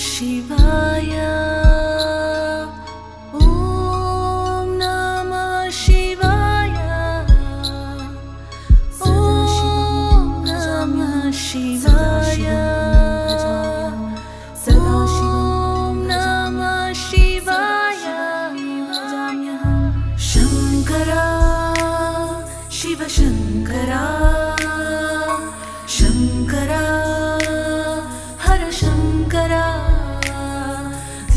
शिवाय ॐ नमः शिवाय ॐ नमः शिवाय ॐ नमः शिवाय शङ्करा शिव शङ्करा शङ्करा हर शङ्करा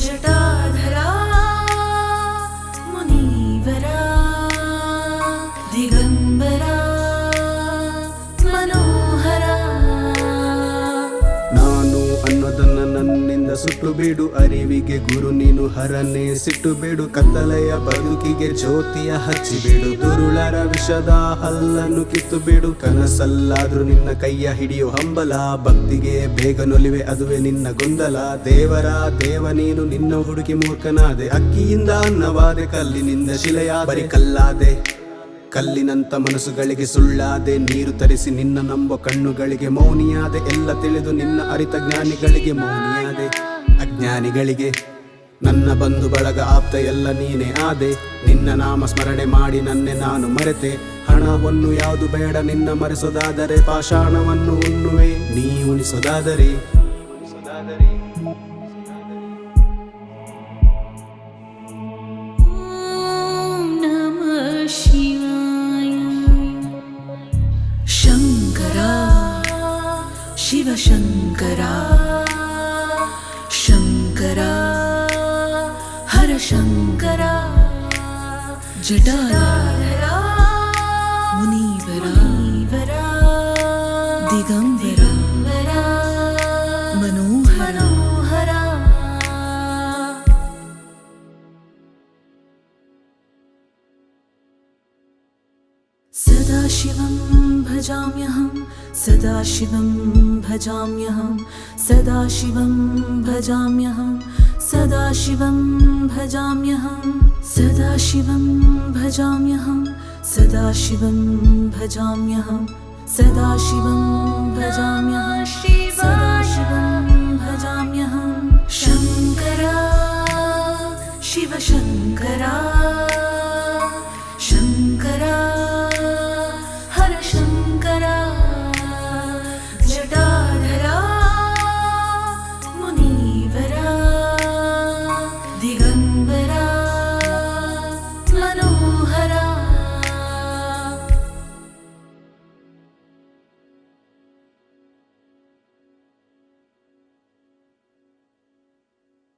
जटाधरा मुनीवरा दिगम्बरा मनोहरा ನಾನು ಅನ್ನೋದನ್ನ ನನ್ನಿಂದ ಸುಟ್ಟು ಬಿಡು, ಅರಿವಿಗೆ ಗುರು ನೀನು ಹರನೇ ಸಿಟ್ಟು ಬಿಡು, ಕತ್ತಲೆಯ ಬದುಕಿಗೆ ಜ್ಯೋತಿಯ ಹಚ್ಚಿಬಿಡು, ದುರುಳರ ವಿಷದ ಹಲ್ಲನ್ನು ಕಿತ್ತು ಬಿಡು, ಕನಸಲ್ಲಾದ್ರೂ ನಿನ್ನ ಕೈಯ ಹಿಡಿಯೋ ಹಂಬಲ, ಭಕ್ತಿಗೆ ಬೇಗ ನೊಲಿವೆ ಅದುವೆ ನಿನ್ನ ಗೊಂದಲ, ದೇವರ ದೇವ ನೀನು ನಿನ್ನ ಹುಡುಕಿ ಮೂರ್ಖನಾದೆ, ಅಕ್ಕಿಯಿಂದ ಅನ್ನವಾದೆ ಕಲ್ಲಿನಿಂದ ಶಿಲೆಯ ಬರಿ ಕಲ್ಲಾದೆ, ಕಲ್ಲಿನಂತ ಮನಸ್ಸುಗಳಿಗೆ ಸುಳ್ಳಾದೆ, ನೀರು ತರಿಸಿ ನಿನ್ನ ನಂಬೋ ಕಣ್ಣುಗಳಿಗೆ ಮೌನಿಯಾದೆ, ಎಲ್ಲ ತಿಳಿದು ನಿನ್ನ ಅರಿತ ಜ್ಞಾನಿಗಳಿಗೆ ಮೌನಿಯಾದೆ, ಅಜ್ಞಾನಿಗಳಿಗೆ ನನ್ನ ಬಂಧು ಬಳಗ ಆಪ್ತ ಎಲ್ಲ ನೀನೇ ಆದೆ, ನಿನ್ನ ನಾಮ ಸ್ಮರಣೆ ಮಾಡಿ ನನ್ನೆ ನಾನು ಮರೆತೆ, ಹಣವನ್ನು ಯಾವುದು ಬೇಡ ನಿನ್ನ ಮರೆಸೋದಾದರೆ, ಪಾಷಾಣವನ್ನು ಉಣ್ಣುವೆ ನೀ ಉಣಿಸೋದಾದರೆ. ॐ नमः शिवाय शङ्करा शिव शङ्करा शङ्करा हर शङ्करा जटाधरा मुनीवरा दिगम्बरा मनोहरा सदाशिवं भजाम्यहं सदाशिवं भजाम्यहं सदाशिवं भजाम्यहं सदाशिवं भजाम्यहं सदाशिवं भजाम्यहं सदाशिवं भजाम्यहं सदाशिवं भजाम्यहं